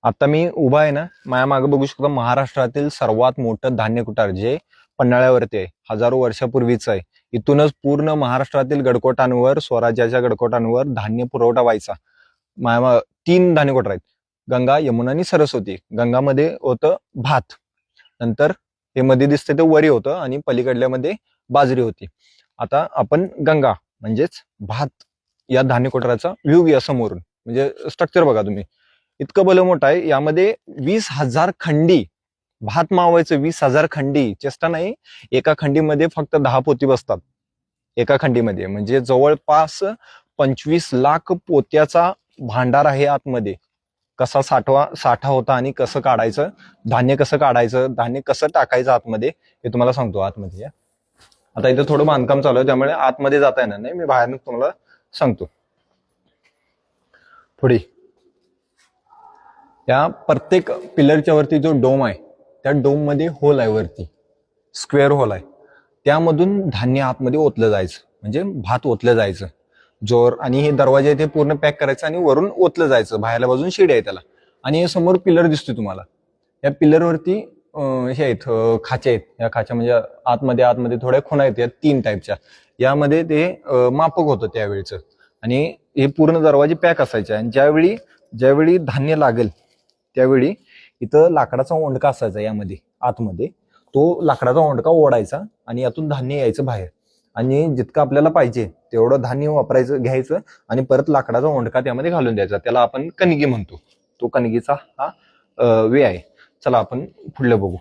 आता मी उभा आहे ना, माझ्या मागे बघू शकता महाराष्ट्रातील सर्वात मोठं धान्य कुटार जे पन्हाळ्यावरती आहे. हजारो वर्षापूर्वीच आहे. इथूनच पूर्ण महाराष्ट्रातील गडकोटांवर, स्वराज्याच्या गडकोटांवर धान्य पुरवठा व्हायचा. तीन धान्य कोठार आहेत, गंगा, यमुना आणि सरस्वती. गंगामध्ये होतं भात, नंतर हे मध्ये दिसते ते वरी होतं आणि पलीकडल्यामध्ये बाजरी होती. आता आपण गंगा म्हणजेच भात या धान्य कोठाराचा व्ह्यू घ्या समोरून. म्हणजे स्ट्रक्चर बघा तुम्ही, इतकं भलं मोठं आहे. यामध्ये 20,000 खंडी भात मावायचं. 20,000 खंडी चेष्टा नाही. एका खंडीमध्ये फक्त 10 पोती बसतात एका खंडीमध्ये. म्हणजे जवळपास 25 लाख पोत्याचा भांडार आहे आतमध्ये. कसा साठा होता आणि कसं काढायचं, धान्य कसं काढायचं, धान्य कसं टाकायचं आतमध्ये, हे तुम्हाला सांगतो. आतमध्ये या. आता इथं थोडं बांधकाम चालू आहे, त्यामुळे आतमध्ये जाता येणार नाही. मी बाहेरनं तुम्हाला सांगतो. पुढे या प्रत्येक पिलरच्या वरती जो डोम आहे, त्या डोम मध्ये होल आहे, वरती स्क्वेअर होल आहे. त्यामधून धान्य आतमध्ये ओतलं जायचं, म्हणजे भात ओतलं जायचं जोर. आणि हे दरवाजे ते पूर्ण पॅक करायचं आणि वरून ओतलं जायचं. बाहेरल्या बाजून शिडी आहे त्याला. आणि हे समोर पिलर दिसतोय तुम्हाला. या पिलरवरती हे आहेत, खाचे आहेत. या खाच्या म्हणजे आतमध्ये थोड्या खुणा आहेत, या 3 टाईपच्या. यामध्ये ते मापक होतं त्यावेळेचं. आणि हे पूर्ण दरवाजे पॅक असायचे. आणि ज्यावेळी धान्य लागेल त्यावेळी इथं लाकडाचा ओंडका असायचा यामध्ये आतमध्ये. तो लाकडाचा ओंडका ओढायचा आणि यातून धान्य यायचं बाहेर. आणि जितकं आपल्याला पाहिजे तेवढं धान्य वापरायचं, घ्यायचं आणि परत लाकडाचा ओंडका त्यामध्ये घालून द्यायचा. त्याला आपण कणगी म्हणतो. तो कणगीचा हा वे आहे. चला आपण पुढलं बघू.